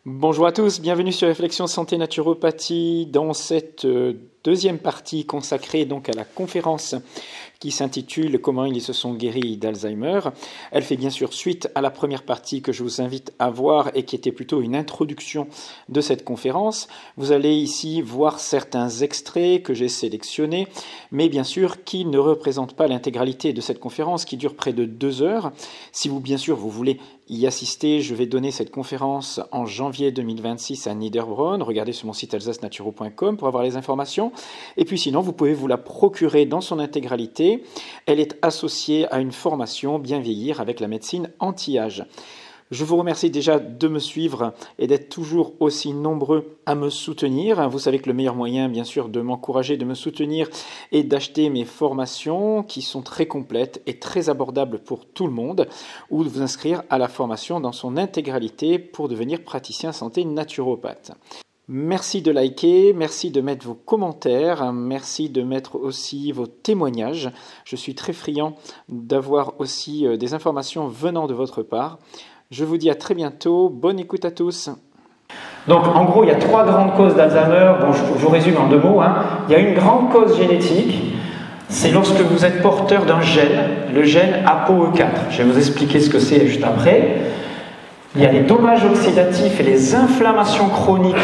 Bonjour à tous, bienvenue sur Réflexion Santé Naturopathie dans cette deuxième partie consacrée donc à la conférence qui s'intitule « Comment ils se sont guéris d'Alzheimer ». Elle fait bien sûr suite à la première partie que je vous invite à voir et qui était plutôt une introduction de cette conférence. Vous allez ici voir certains extraits que j'ai sélectionnés, mais bien sûr qui ne représentent pas l'intégralité de cette conférence qui dure près de 2 heures. Si vous, bien sûr, vous voulez y assister, je vais donner cette conférence en janvier 2026 à Niederbronn. Regardez sur mon site alsacenaturo.com pour avoir les informations. Et puis sinon, vous pouvez vous la procurer dans son intégralité. Elle est associée à une formation Bien vieillir avec la médecine anti-âge. Je vous remercie déjà de me suivre et d'être toujours aussi nombreux à me soutenir. Vous savez que le meilleur moyen, bien sûr, de m'encourager, de me soutenir est d'acheter mes formations qui sont très complètes et très abordables pour tout le monde, ou de vous inscrire à la formation dans son intégralité pour devenir praticien santé naturopathe. Merci de liker, merci de mettre vos commentaires, merci de mettre aussi vos témoignages. Je suis très friand d'avoir aussi des informations venant de votre part. Je vous dis à très bientôt, bonne écoute à tous. Donc en gros, il y a 3 grandes causes d'Alzheimer. Bon, je vous résume en 2 mots. Il y a une grande cause génétique, c'est lorsque vous êtes porteur d'un gène, le gène ApoE4. Je vais vous expliquer ce que c'est juste après. Il y a les dommages oxydatifs et les inflammations chroniques.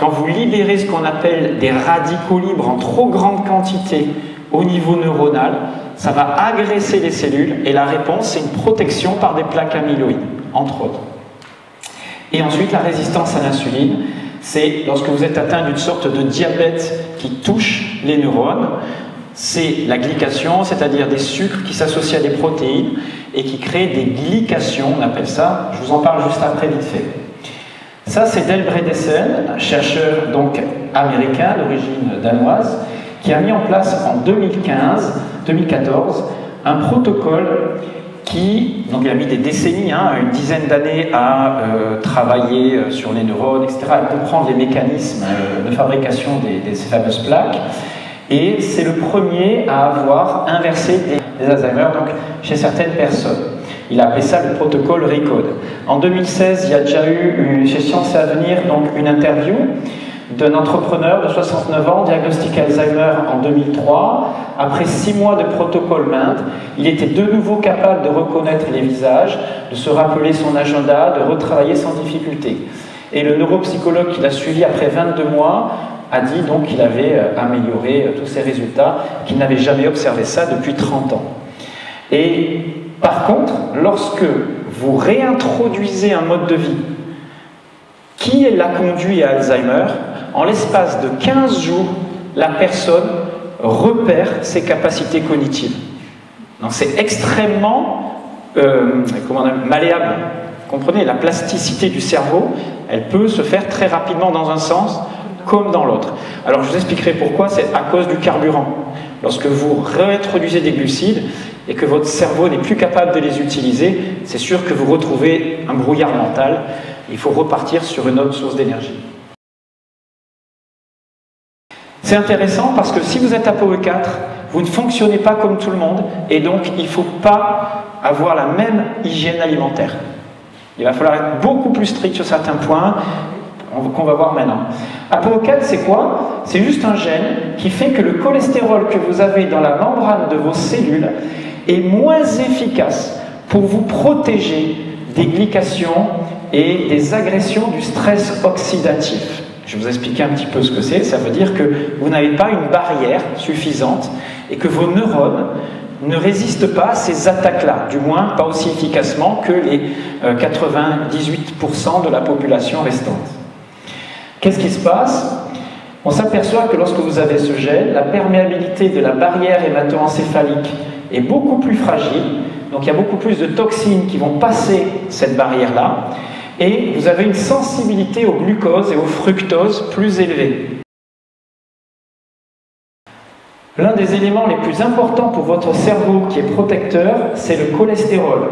Quand vous libérez ce qu'on appelle des radicaux libres en trop grande quantité au niveau neuronal, ça va agresser les cellules et la réponse, c'est une protection par des plaques amyloïdes, entre autres. Et ensuite, la résistance à l'insuline, c'est lorsque vous êtes atteint d'une sorte de diabète qui touche les neurones. C'est la glycation, c'est-à-dire des sucres qui s'associent à des protéines et qui créent des glycations, on appelle ça. Je vous en parle juste après, vite fait. Ça, c'est Del Bredesen, un chercheur donc américain d'origine danoise, qui a mis en place en 2014 un protocole qui, donc il a mis des décennies, une dizaine d'années à travailler sur les neurones, etc., à comprendre les mécanismes de fabrication de ces fameuses plaques. Et c'est le premier à avoir inversé des Alzheimer donc, chez certaines personnes. Il a appelé ça le protocole RECODE. En 2016, il y a déjà eu chez Sciences et Avenir donc, une interview d'un entrepreneur de 69 ans, diagnostiqué Alzheimer en 2003. Après 6 mois de protocole MIND, il était de nouveau capable de reconnaître les visages, de se rappeler son agenda, de retravailler sans difficulté. Et le neuropsychologue qui l'a suivi après 22 mois a dit donc qu'il avait amélioré tous ses résultats, qu'il n'avait jamais observé ça depuis 30 ans. Et par contre, lorsque vous réintroduisez un mode de vie qui l'a conduit à Alzheimer, en l'espace de 15 jours, la personne repère ses capacités cognitives. Donc c'est extrêmement malléable. Vous comprenez, la plasticité du cerveau, elle peut se faire très rapidement dans un sens comme dans l'autre. Alors je vous expliquerai pourquoi, c'est à cause du carburant. Lorsque vous réintroduisez des glucides et que votre cerveau n'est plus capable de les utiliser, c'est sûr que vous retrouvez un brouillard mental. Il faut repartir sur une autre source d'énergie. C'est intéressant parce que si vous êtes ApoE4, vous ne fonctionnez pas comme tout le monde et donc il ne faut pas avoir la même hygiène alimentaire. Il va falloir être beaucoup plus strict sur certains points qu'on va voir maintenant. ApoE4, c'est quoi? C'est juste un gène qui fait que le cholestérol que vous avez dans la membrane de vos cellules est moins efficace pour vous protéger des glycations et des agressions du stress oxydatif. Je vais vous expliquer un petit peu ce que c'est. Ça veut dire que vous n'avez pas une barrière suffisante et que vos neurones ne résistent pas à ces attaques-là, du moins pas aussi efficacement que les 98% de la population restante. Qu'est-ce qui se passe? On s'aperçoit que lorsque vous avez ce gène, la perméabilité de la barrière hémato-encéphalique est beaucoup plus fragile, donc il y a beaucoup plus de toxines qui vont passer cette barrière-là, et vous avez une sensibilité au glucose et au fructose plus élevée. L'un des éléments les plus importants pour votre cerveau qui est protecteur, c'est le cholestérol.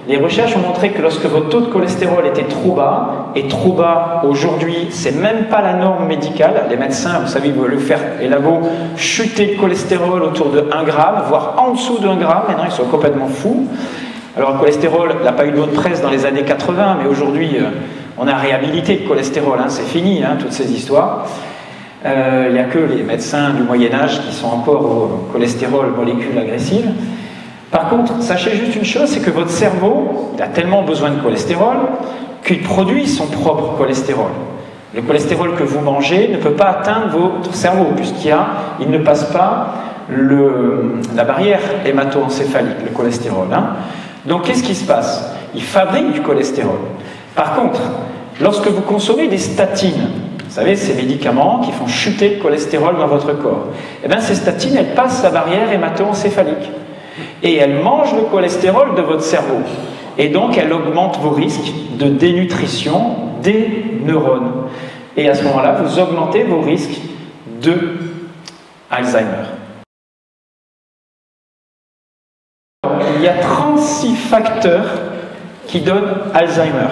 Les recherches ont montré que lorsque votre taux de cholestérol était trop bas, et trop bas aujourd'hui, c'est même pas la norme médicale, les médecins, vous savez, ils veulent faire les labos chuter le cholestérol autour de 1 gramme, voire en dessous de 1 gramme, maintenant ils sont complètement fous. Alors le cholestérol n'a pas eu de bonne presse dans les années 80, mais aujourd'hui, On a réhabilité le cholestérol, hein, c'est fini, hein, toutes ces histoires. Il n'y a que les médecins du Moyen-Âge qui sont encore au cholestérol, molécule agressive. Par contre, sachez juste une chose, c'est que votre cerveau a tellement besoin de cholestérol qu'il produit son propre cholestérol. Le cholestérol que vous mangez ne peut pas atteindre votre cerveau, puisqu'il ne passe pas la barrière hémato-encéphalique, le cholestérol. Hein. Donc qu'est-ce qui se passe? Il fabrique du cholestérol. Par contre, lorsque vous consommez des statines, vous savez, ces médicaments qui font chuter le cholestérol dans votre corps, eh bien ces statines, elles passent la barrière hémato-encéphalique. Et elles mangent le cholestérol de votre cerveau. Et donc, elles augmentent vos risques de dénutrition des neurones. Et à ce moment-là, vous augmentez vos risques de Alzheimer. Il y a 36 facteurs qui donnent Alzheimer.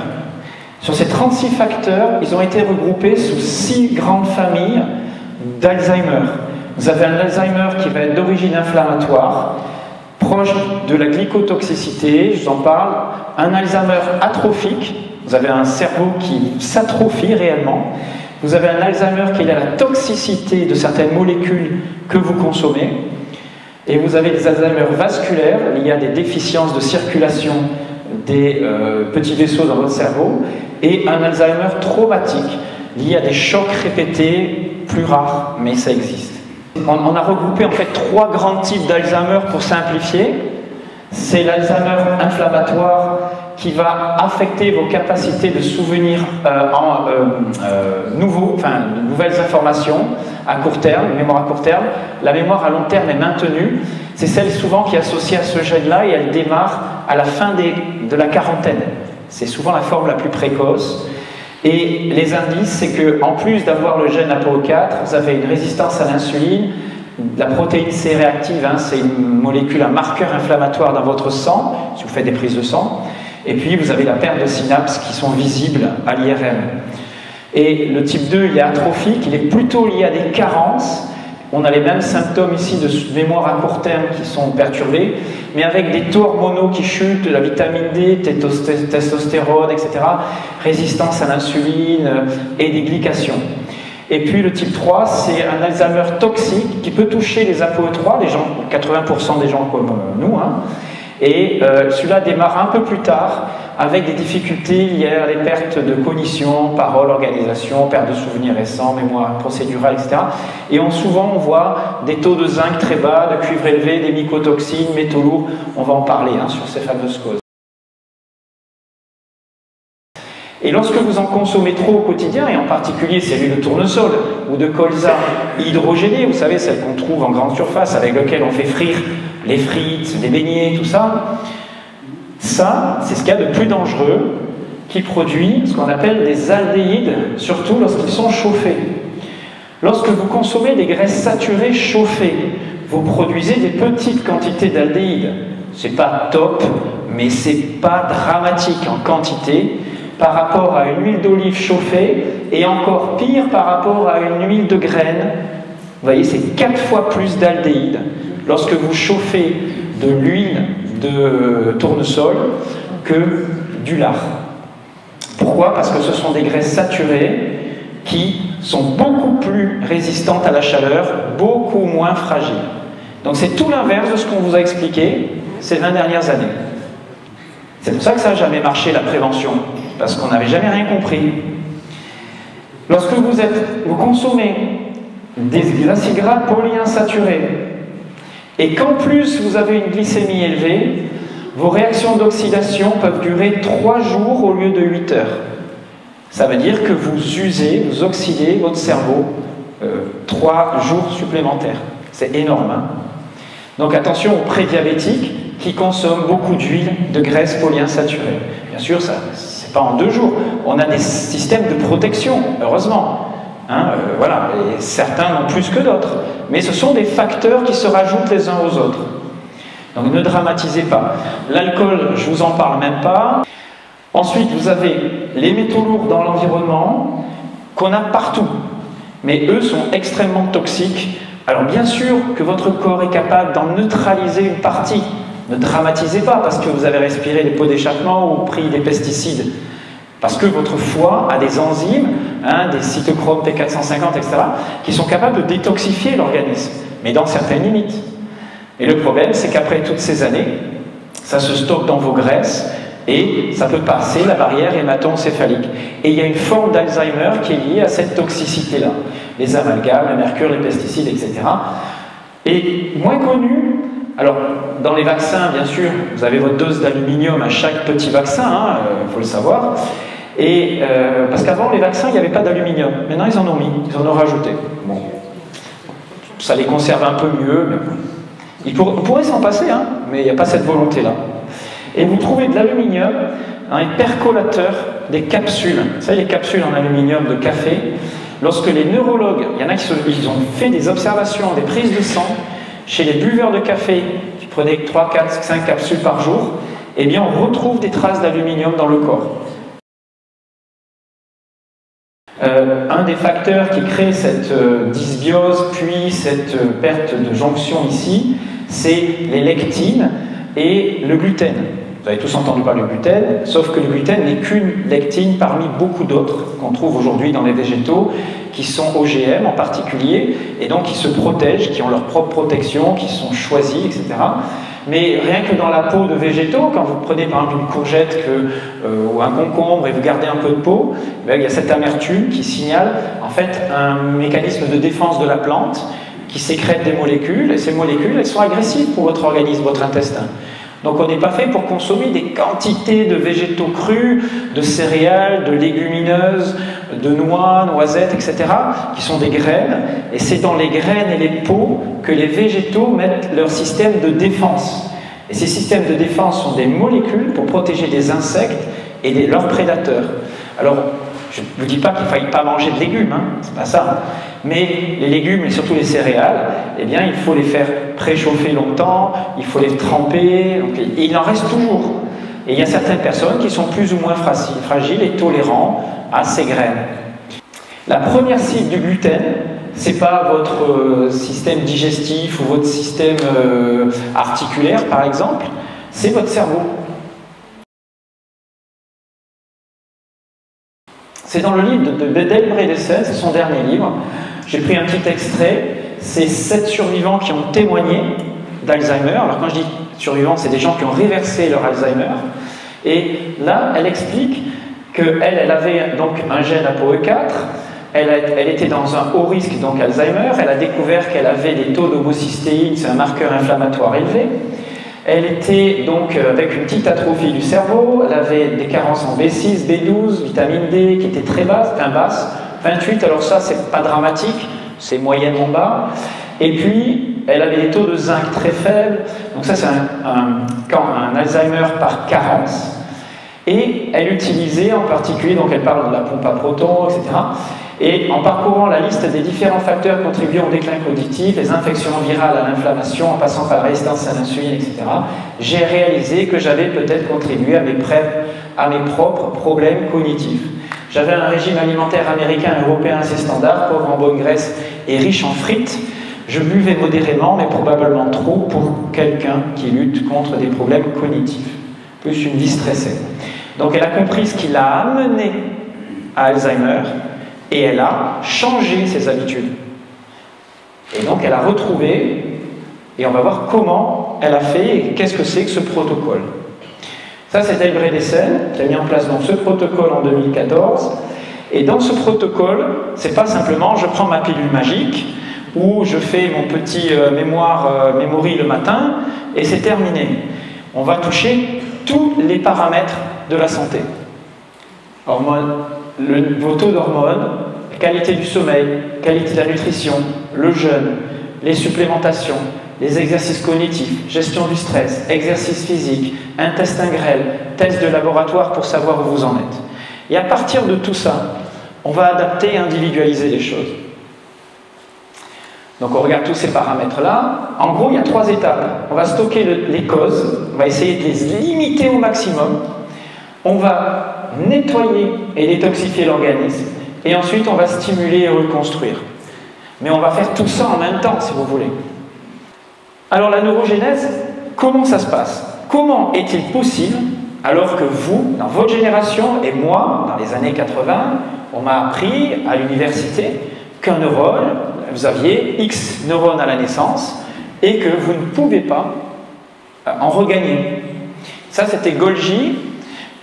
Sur ces 36 facteurs, ils ont été regroupés sous 6 grandes familles d'Alzheimer. Vous avez un Alzheimer qui va être d'origine inflammatoire, proche de la glycotoxicité, je vous en parle, un Alzheimer atrophique, vous avez un cerveau qui s'atrophie réellement, vous avez un Alzheimer qui est à la toxicité de certaines molécules que vous consommez, et vous avez des Alzheimer vasculaires liés à des déficiences de circulation des petits vaisseaux dans votre cerveau, et un Alzheimer traumatique lié à des chocs répétés, plus rares, mais ça existe. On a regroupé en fait 3 grands types d'Alzheimer pour simplifier. C'est l'Alzheimer inflammatoire qui va affecter vos capacités de souvenir de nouvelles informations à court terme, une mémoire à court terme. La mémoire à long terme est maintenue. C'est celle souvent qui est associée à ce gène-là et elle démarre à la fin de la quarantaine. C'est souvent la forme la plus précoce. Et les indices, c'est qu'en plus d'avoir le gène APOE4, vous avez une résistance à l'insuline, la protéine C réactive, hein, c'est une molécule, un marqueur inflammatoire dans votre sang, si vous faites des prises de sang, et puis vous avez la perte de synapses qui sont visibles à l'IRM. Et le type 2, il est atrophique, il est plutôt lié à des carences. On a les mêmes symptômes ici de mémoire à court terme qui sont perturbés, mais avec des taux hormonaux qui chutent, la vitamine D, testostérone, etc., résistance à l'insuline et des glycations. Et puis le type 3, c'est un Alzheimer toxique qui peut toucher les APOE3, les gens, 80% des gens comme nous, hein, et celui-là démarre un peu plus tard avec des difficultés liées à des pertes de cognition, parole, organisation, perte de souvenirs récents, mémoire procédurale, etc. Et souvent on voit des taux de zinc très bas, de cuivre élevé, des mycotoxines, métaux lourds. On va en parler hein, sur ces fameuses causes. Et lorsque vous en consommez trop au quotidien, et en particulier c'est l'huile de tournesol ou de colza hydrogénée, vous savez, celle qu'on trouve en grande surface avec laquelle on fait frire les frites, les beignets, tout ça, ça, c'est ce qu'il y a de plus dangereux qui produit ce qu'on appelle des aldéhydes, surtout lorsqu'ils sont chauffés. Lorsque vous consommez des graisses saturées chauffées, vous produisez des petites quantités d'aldéhydes. C'est pas top, mais c'est pas dramatique en quantité par rapport à une huile d'olive chauffée et encore pire par rapport à une huile de graines. Vous voyez, c'est 4 fois plus d'aldéhydes lorsque vous chauffez de l'huile de tournesol que du lard. Pourquoi? Parce que ce sont des graisses saturées qui sont beaucoup plus résistantes à la chaleur, beaucoup moins fragiles. Donc c'est tout l'inverse de ce qu'on vous a expliqué ces 20 dernières années. C'est pour ça que ça n'a jamais marché, la prévention, parce qu'on n'avait jamais rien compris. Lorsque vous consommez des acides gras polyinsaturés, et qu'en plus vous avez une glycémie élevée, vos réactions d'oxydation peuvent durer 3 jours au lieu de 8 heures. Ça veut dire que vous usez, vous oxydez votre cerveau 3 jours supplémentaires. C'est énorme. Hein? Donc attention aux prédiabétiques qui consomment beaucoup d'huile, de graisse polyinsaturée. Bien sûr, ce n'est pas en 2 jours. On a des systèmes de protection, heureusement. Hein, voilà. Et certains n'ont plus que d'autres. Mais ce sont des facteurs qui se rajoutent les uns aux autres. Donc ne dramatisez pas. L'alcool, je ne vous en parle même pas. Ensuite, vous avez les métaux lourds dans l'environnement qu'on a partout. Mais eux sont extrêmement toxiques. Alors bien sûr que votre corps est capable d'en neutraliser une partie. Ne dramatisez pas parce que vous avez respiré des pots d'échappement ou pris des pesticides. Parce que votre foie a des enzymes, hein, des cytochromes T450, etc., qui sont capables de détoxifier l'organisme, mais dans certaines limites. Et le problème, c'est qu'après toutes ces années, ça se stocke dans vos graisses et ça peut passer la barrière hémato-encéphalique. Et il y a une forme d'Alzheimer qui est liée à cette toxicité-là. Les amalgames, le mercure, les pesticides, etc. Et moins connu, alors dans les vaccins, bien sûr, vous avez votre dose d'aluminium à chaque petit vaccin, faut le savoir. Et parce qu'avant, les vaccins, il n'y avait pas d'aluminium. Maintenant, ils en ont mis, ils en ont rajouté. Bon. Ça les conserve un peu mieux, mais on pourrait s'en passer, hein, mais il n'y a pas cette volonté-là. Et vous trouvez de l'aluminium dans les percolateurs des capsules. Vous savez, les capsules en aluminium de café, lorsque les neurologues, il y en a ils ont fait des observations, des prises de sang, chez les buveurs de café qui prenaient 3, 4, 5 capsules par jour, eh bien on retrouve des traces d'aluminium dans le corps. Un des facteurs qui crée cette dysbiose, puis cette perte de jonction ici, c'est les lectines et le gluten. Vous avez tous entendu parler du gluten, sauf que le gluten n'est qu'une lectine parmi beaucoup d'autres qu'on trouve aujourd'hui dans les végétaux, qui sont OGM en particulier, et donc qui se protègent, qui ont leur propre protection, qui sont choisis, etc. Mais rien que dans la peau de végétaux, quand vous prenez par exemple une courgette ou un concombre et vous gardez un peu de peau, il y a cette amertume qui signale en fait un mécanisme de défense de la plante qui sécrète des molécules, et ces molécules, elles sont agressives pour votre organisme, votre intestin. Donc on n'est pas fait pour consommer des quantités de végétaux crus, de céréales, de légumineuses, de noix, noisettes, etc., qui sont des graines, et c'est dans les graines et les peaux que les végétaux mettent leur système de défense. Et ces systèmes de défense sont des molécules pour protéger des insectes et leurs prédateurs. Alors, je ne vous dis pas qu'il ne faille pas manger de légumes, hein, c'est pas ça. Mais les légumes et surtout les céréales, eh bien, il faut les faire préchauffer longtemps, il faut les tremper, et il en reste toujours. Et il y a certaines personnes qui sont plus ou moins fragiles et tolérants à ces graines. La première cible du gluten, ce n'est pas votre système digestif ou votre système articulaire, par exemple, c'est votre cerveau. C'est dans le livre de Bredesen, c'est son dernier livre. J'ai pris un petit extrait. C'est 7 survivants qui ont témoigné d'Alzheimer. Alors quand je dis survivants, c'est des gens qui ont réversé leur Alzheimer. Et là, elle explique qu'elle avait donc un gène ApoE4. Elle était dans un haut risque, donc Alzheimer. Elle a découvert qu'elle avait des taux d'homocystéine, c'est un marqueur inflammatoire élevé. Elle était donc avec une petite atrophie du cerveau, elle avait des carences en B6, B12, vitamine D qui étaient très basses, 28, alors ça c'est pas dramatique, c'est moyennement bas. Et puis elle avait des taux de zinc très faibles, donc ça c'est un Alzheimer par carence. Et elle utilisait en particulier, donc elle parle de la pompe à protons, etc. Et en parcourant la liste des différents facteurs contribuant au déclin cognitif, les infections virales à l'inflammation, en passant par la résistance à l'insuline, etc., j'ai réalisé que j'avais peut-être contribué à mes propres problèmes cognitifs. J'avais un régime alimentaire américain et européen assez standard, pauvre en bonne graisse et riche en frites. Je buvais modérément, mais probablement trop pour quelqu'un qui lutte contre des problèmes cognitifs, plus une vie stressée. Donc elle a compris ce qui l'a amené à Alzheimer, et elle a changé ses habitudes. Et donc elle a retrouvé, et on va voir comment elle a fait, et qu'est-ce que c'est que ce protocole. Ça c'est Bredesen qui a mis en place donc ce protocole en 2014, et dans ce protocole, c'est pas simplement je prends ma pilule magique, ou je fais mon petit memory le matin, et c'est terminé. On va toucher tous les paramètres de la santé. Hormones, vos taux d'hormones, qualité du sommeil, qualité de la nutrition, le jeûne, les supplémentations, les exercices cognitifs, gestion du stress, exercice physique, intestin grêle, test de laboratoire pour savoir où vous en êtes. Et à partir de tout ça, on va adapter et individualiser les choses. Donc on regarde tous ces paramètres-là. En gros, il y a 3 étapes. On va stocker les causes, on va essayer de les limiter au maximum. On va nettoyer et détoxifier l'organisme. Et ensuite, on va stimuler et reconstruire. Mais on va faire tout ça en même temps, si vous voulez. Alors la neurogénèse, comment ça se passe? Comment est-il possible Alors que vous, dans votre génération, et moi, dans les années 80, on m'a appris à l'université qu'un neurone, vous aviez X neurones à la naissance, et que vous ne pouvez pas en regagner. Ça, c'était Golgi,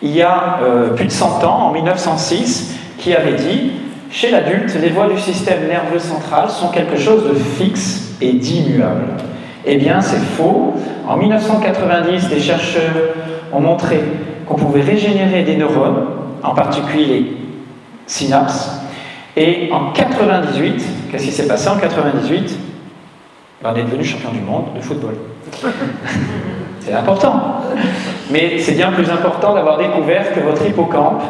il y a plus de 100 ans, en 1906, qui avait dit « Chez l'adulte, les voies du système nerveux central sont quelque chose de fixe et d'immuable. » Eh bien, c'est faux. En 1990, des chercheurs ont montré qu'on pouvait régénérer des neurones, en particulier les synapses. Et en 98, qu'est-ce qui s'est passé en 98 ? On est devenu champion du monde de football. C'est important. Mais c'est bien plus important d'avoir découvert que votre hippocampe,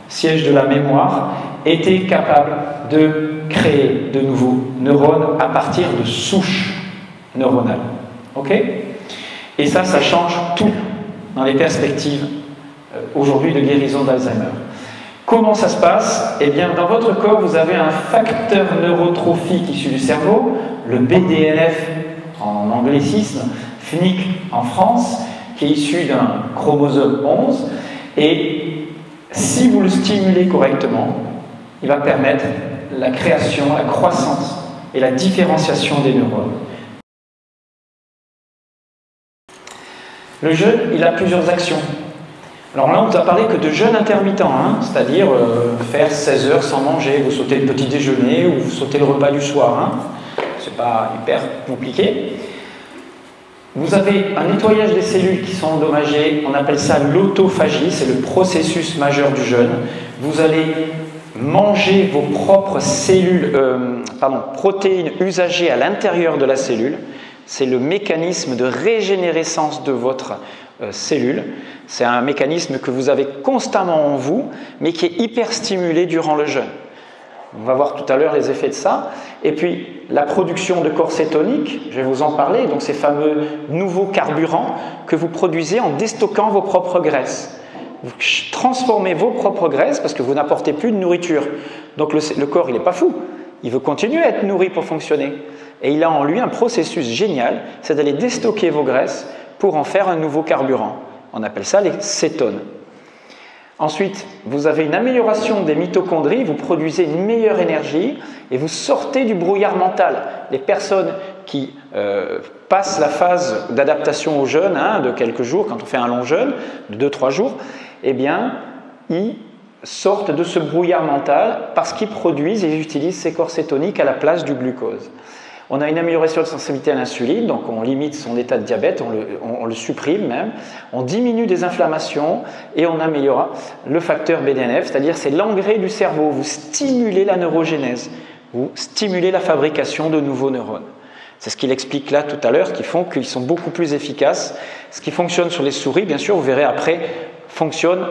siège de la mémoire, était capable de créer de nouveaux neurones à partir de souches neuronales. Ok ? Et ça change tout dans les perspectives aujourd'hui de guérison d'Alzheimer. Comment ça se passe ? Eh bien, dans votre corps, vous avez un facteur neurotrophique issu du cerveau, le BDNF en anglicisme, FNIC en France, qui est issu d'un chromosome 11. Et si vous le stimulez correctement, il va permettre la création, la croissance et la différenciation des neurones. Le jeûne, il a plusieurs actions. Alors là, on ne vous a parlé que de jeûne intermittent, hein, c'est-à-dire faire 16 heures sans manger, vous sautez le petit déjeuner ou vous sautez le repas du soir. Hein. C'est pas hyper compliqué. Vous avez un nettoyage des cellules qui sont endommagées, on appelle ça l'autophagie, c'est le processus majeur du jeûne. Vous allez manger vos propres cellules, protéines usagées à l'intérieur de la cellule. C'est le mécanisme de régénérescence de votre cellule. C'est un mécanisme que vous avez constamment en vous, mais qui est hyper stimulé durant le jeûne. On va voir tout à l'heure les effets de ça. Et puis, la production de corps cétonique, je vais vous en parler, donc ces fameux nouveaux carburants que vous produisez en déstockant vos propres graisses. Vous transformez vos propres graisses parce que vous n'apportez plus de nourriture. Donc le corps, il n'est pas fou. Il veut continuer à être nourri pour fonctionner. Et il a en lui un processus génial, c'est d'aller déstocker vos graisses pour en faire un nouveau carburant. On appelle ça les cétones. Ensuite, vous avez une amélioration des mitochondries, vous produisez une meilleure énergie et vous sortez du brouillard mental. Les personnes qui passent la phase d'adaptation au jeûne, de quelques jours, quand on fait un long jeûne, de 2-3 jours, eh bien, ils sortent de ce brouillard mental parce qu'ils produisent et ils utilisent ces corps cétoniques à la place du glucose. On a une amélioration de sensibilité à l'insuline, donc on limite son état de diabète, on le supprime même, on diminue des inflammations et on améliore le facteur BDNF, c'est-à-dire c'est l'engrais du cerveau, vous stimulez la neurogénèse, vous stimulez la fabrication de nouveaux neurones. C'est ce qu'il explique là tout à l'heure, qui font qu'ils sont beaucoup plus efficaces. Ce qui fonctionne sur les souris, bien sûr, vous verrez après,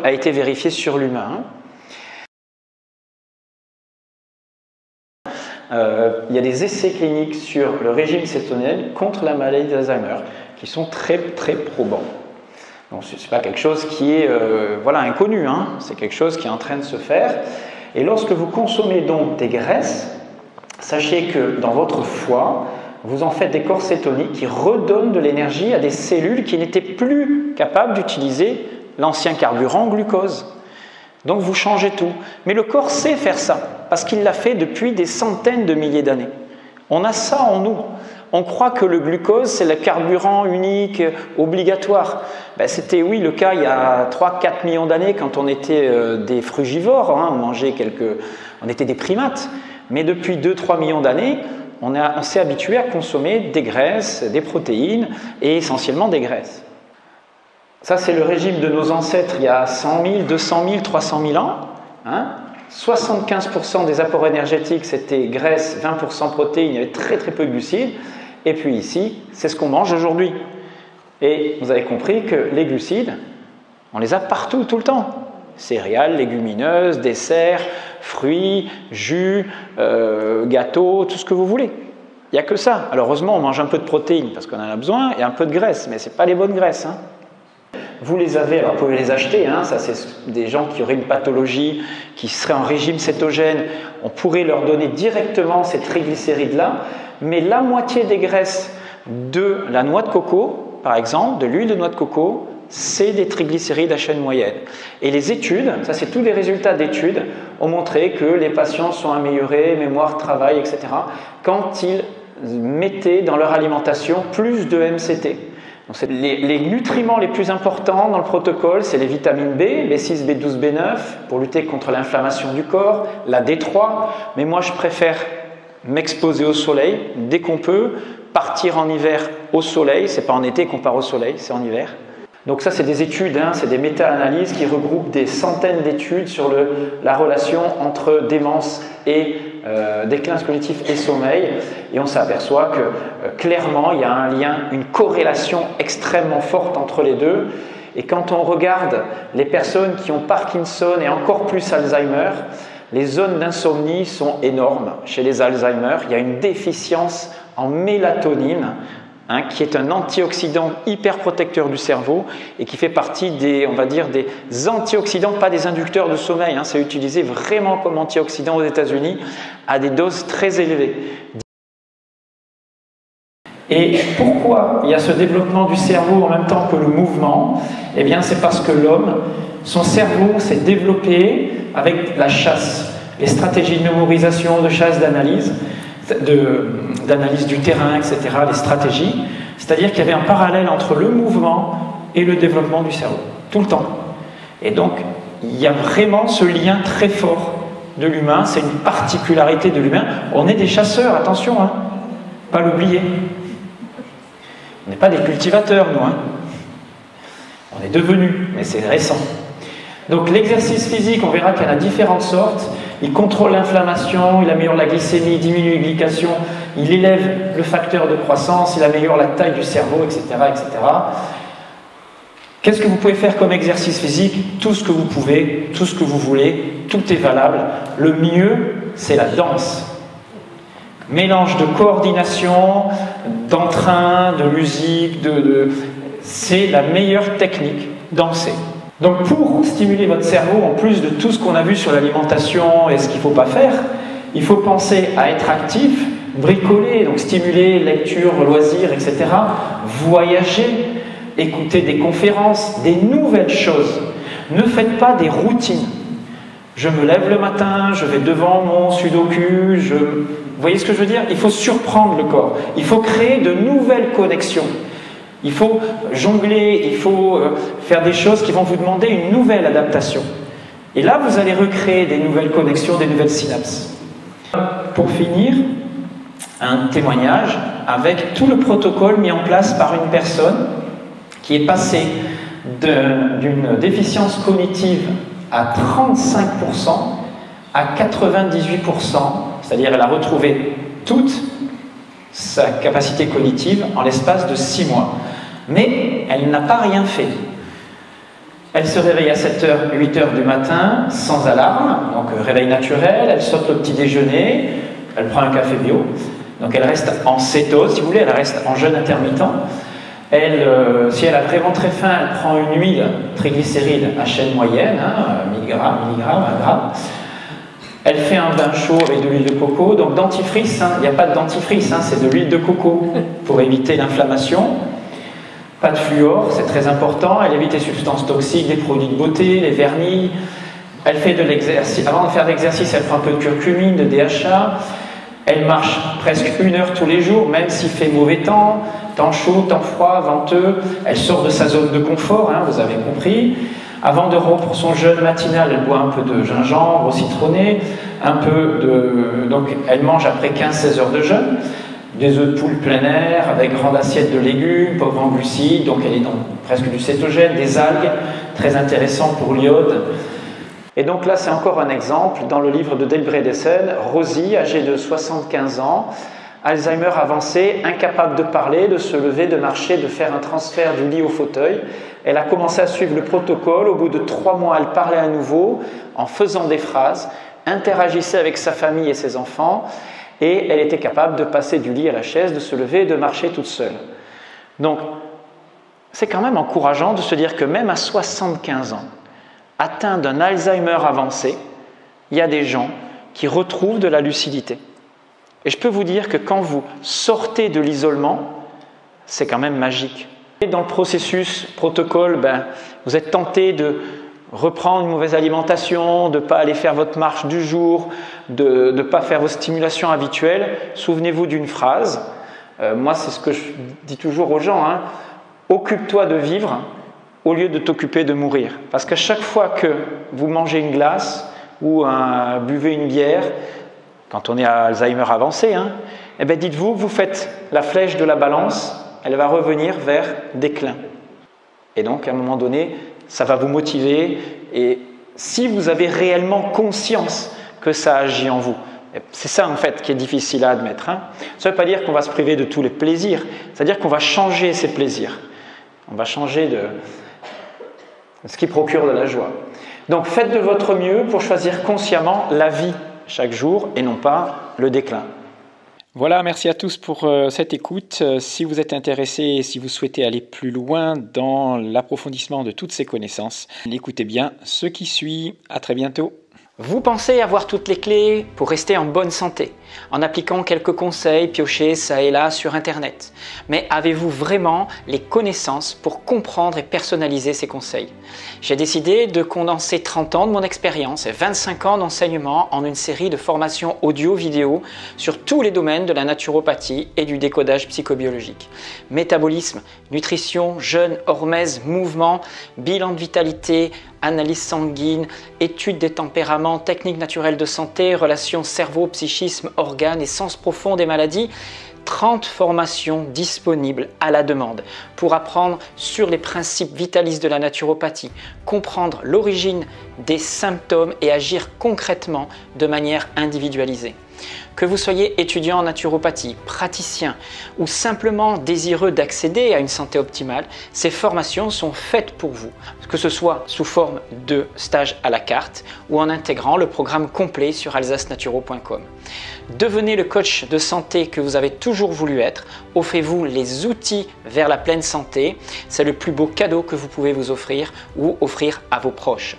a été vérifié sur l'humain. Il y a des essais cliniques sur le régime cétoniel contre la maladie d'Alzheimer qui sont très très probants. Donc ce n'est pas quelque chose qui est inconnu, hein. C'est quelque chose qui est en train de se faire. Et lorsque vous consommez donc des graisses, sachez que dans votre foie, vous en faites des corps cétoniques qui redonnent de l'énergie à des cellules qui n'étaient plus capables d'utiliser l'ancien carburant glucose. Donc vous changez tout. Mais le corps sait faire ça, parce qu'il l'a fait depuis des centaines de milliers d'années. On a ça en nous. On croit que le glucose, c'est le carburant unique, obligatoire. C'était le cas il y a 3-4 millions d'années quand on était des frugivores, on était des primates. Mais depuis 2-3 millions d'années, on s'est habitué à consommer des graisses, des protéines et essentiellement des graisses. Ça, c'est le régime de nos ancêtres il y a 100 000, 200 000, 300 000 ans. 75% des apports énergétiques, c'était graisse, 20% protéines, il y avait très très peu de glucides. Et puis ici, c'est ce qu'on mange aujourd'hui. Et vous avez compris que les glucides, on les a partout, tout le temps. Céréales, légumineuses, desserts, fruits, jus, gâteaux, tout ce que vous voulez. Il n'y a que ça. Alors heureusement, on mange un peu de protéines parce qu'on en a besoin et un peu de graisse, mais ce n'est pas les bonnes graisses. Vous les avez, alors vous pouvez les acheter, ça c'est des gens qui auraient une pathologie, qui seraient en régime cétogène, on pourrait leur donner directement ces triglycérides-là, mais la moitié des graisses de la noix de coco, par exemple, de l'huile de noix de coco, c'est des triglycérides à chaîne moyenne. Et les études, ça c'est tous les résultats d'études, ont montré que les patients sont améliorés, mémoire, travail, etc., quand ils mettaient dans leur alimentation plus de MCT. Donc les nutriments les plus importants dans le protocole, c'est les vitamines B, B6, B12, B9, pour lutter contre l'inflammation du corps, la D3, mais moi je préfère m'exposer au soleil dès qu'on peut, partir en hiver au soleil, c'est pas en été qu'on part au soleil, c'est en hiver. Donc ça c'est des études, hein, c'est des méta-analyses qui regroupent des centaines d'études sur la relation entre démence et déclin cognitif et sommeil, et on s'aperçoit que clairement il y a un lien, une corrélation extrêmement forte entre les deux. Et quand on regarde les personnes qui ont Parkinson et encore plus Alzheimer, les zones d'insomnie sont énormes. Chez les Alzheimer, il y a une déficience en mélatonine, hein, qui est un antioxydant hyper protecteur du cerveau et qui fait partie des, on va dire, des antioxydants, pas des inducteurs de sommeil, hein, c'est utilisé vraiment comme antioxydant aux États-Unis à des doses très élevées. Et pourquoi il y a ce développement du cerveau en même temps que le mouvement? Eh bien, c'est parce que l'homme, son cerveau s'est développé avec la chasse, les stratégies de mémorisation, de chasse, d'analyse du terrain, etc., les stratégies. C'est-à-dire qu'il y avait un parallèle entre le mouvement et le développement du cerveau, tout le temps. Et donc, il y a vraiment ce lien très fort de l'humain, c'est une particularité de l'humain. On est des chasseurs, attention, hein, pas l'oublier. On n'est pas des cultivateurs, nous. Hein. On est devenus, mais c'est récent. Donc l'exercice physique, on verra qu'il y en a différentes sortes. Il contrôle l'inflammation, il améliore la glycémie, diminue les glycations, il élève le facteur de croissance, il améliore la taille du cerveau, etc., etc. Qu'est-ce que vous pouvez faire comme exercice physique? Tout ce que vous pouvez, tout ce que vous voulez, tout est valable. Le mieux, c'est la danse. Mélange de coordination, d'entrain, de musique, c'est la meilleure technique, danser. Donc pour stimuler votre cerveau, en plus de tout ce qu'on a vu sur l'alimentation et ce qu'il ne faut pas faire, il faut penser à être actif, bricoler, donc stimuler, lecture, loisirs, etc. Voyager, écouter des conférences, des nouvelles choses. Ne faites pas des routines. Je me lève le matin, je vais devant mon sudoku, Vous voyez ce que je veux dire? Il faut surprendre le corps. Il faut créer de nouvelles connexions. Il faut jongler, il faut faire des choses qui vont vous demander une nouvelle adaptation. Et là, vous allez recréer des nouvelles connexions, des nouvelles synapses. Pour finir, un témoignage avec tout le protocole mis en place par une personne qui est passée d'une déficience cognitive à 35% à 98%, c'est-à-dire elle a retrouvé toute sa capacité cognitive en l'espace de 6 mois. Mais elle n'a pas rien fait. Elle se réveille à 7h, 8h du matin, sans alarme, donc réveil naturel, elle saute le petit déjeuner, elle prend un café bio, donc elle reste en cétose, si vous voulez, elle reste en jeûne intermittent. Si elle a vraiment très faim, elle prend une huile triglycéride à chaîne moyenne, milligrammes, 1 gramme. Elle fait un bain chaud avec de l'huile de coco, donc dentifrice, il n'y a pas de dentifrice, c'est de l'huile de coco pour éviter l'inflammation. Pas de fluor, c'est très important, elle évite les substances toxiques, les produits de beauté, les vernis. Elle fait de l'exercice, avant de faire de l'exercice, elle prend un peu de curcumine, de DHA. Elle marche presque 1 heure tous les jours, même s'il fait mauvais temps, temps chaud, temps froid, venteux. Elle sort de sa zone de confort, vous avez compris. Avant de rompre son jeûne matinal, elle boit un peu de gingembre au citronné, donc elle mange après 15-16 heures de jeûne, des œufs de poule plein air, avec grande assiette de légumes, pauvre en glucides, donc elle est dans presque du cétogène, des algues, très intéressant pour l'iode. Et donc là, c'est encore un exemple, dans le livre de Dale Bredesen, Rosie, âgée de 75 ans, Alzheimer avancé, incapable de parler, de se lever, de marcher, de faire un transfert du lit au fauteuil. Elle a commencé à suivre le protocole. Au bout de 3 mois, elle parlait à nouveau en faisant des phrases, interagissait avec sa famille et ses enfants, et elle était capable de passer du lit à la chaise, de se lever et de marcher toute seule. Donc, c'est quand même encourageant de se dire que même à 75 ans, atteint d'un Alzheimer avancé, il y a des gens qui retrouvent de la lucidité. Et je peux vous dire que quand vous sortez de l'isolement, c'est quand même magique. Et dans le processus, protocole, vous êtes tenté de reprendre une mauvaise alimentation, de ne pas aller faire votre marche du jour, de ne pas faire vos stimulations habituelles. Souvenez-vous d'une phrase. Moi, c'est ce que je dis toujours aux gens. Occupe-toi de vivre au lieu de t'occuper de mourir. Parce qu'à chaque fois que vous mangez une glace ou buvez une bière, quand on est à Alzheimer avancé, dites-vous, vous faites la flèche de la balance, elle va revenir vers déclin. Et donc, à un moment donné, ça va vous motiver. Et si vous avez réellement conscience que ça agit en vous, c'est ça en fait qui est difficile à admettre. Ça ne veut pas dire qu'on va se priver de tous les plaisirs, c'est-à-dire qu'on va changer ces plaisirs. On va changer de ce qui procure de la joie. Donc, faites de votre mieux pour choisir consciemment la vie chaque jour et non pas le déclin. Voilà, merci à tous pour cette écoute. Si vous êtes intéressés et si vous souhaitez aller plus loin dans l'approfondissement de toutes ces connaissances, écoutez bien ce qui suit. À très bientôt. Vous pensez avoir toutes les clés pour rester en bonne santé, en appliquant quelques conseils piochés ça et là sur Internet. Mais avez-vous vraiment les connaissances pour comprendre et personnaliser ces conseils? J'ai décidé de condenser 30 ans de mon expérience et 25 ans d'enseignement en une série de formations audio-vidéo sur tous les domaines de la naturopathie et du décodage psychobiologique. Métabolisme, nutrition, jeûne, hormèse, mouvement, bilan de vitalité, analyse sanguine, étude des tempéraments, techniques naturelles de santé, relations cerveau, psychisme, organes et sens profond des maladies. 30 formations disponibles à la demande pour apprendre sur les principes vitalistes de la naturopathie, comprendre l'origine des symptômes et agir concrètement de manière individualisée. Que vous soyez étudiant en naturopathie, praticien ou simplement désireux d'accéder à une santé optimale, ces formations sont faites pour vous, que ce soit sous forme de stages à la carte ou en intégrant le programme complet sur alsacenaturo.com. Devenez le coach de santé que vous avez toujours voulu être, offrez-vous les outils vers la pleine santé, c'est le plus beau cadeau que vous pouvez vous offrir ou offrir à vos proches.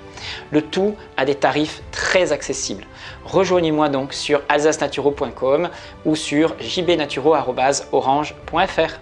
Le tout à des tarifs très accessibles. Rejoignez-moi donc sur alsacenaturo.com ou sur jbnaturo@orange.fr.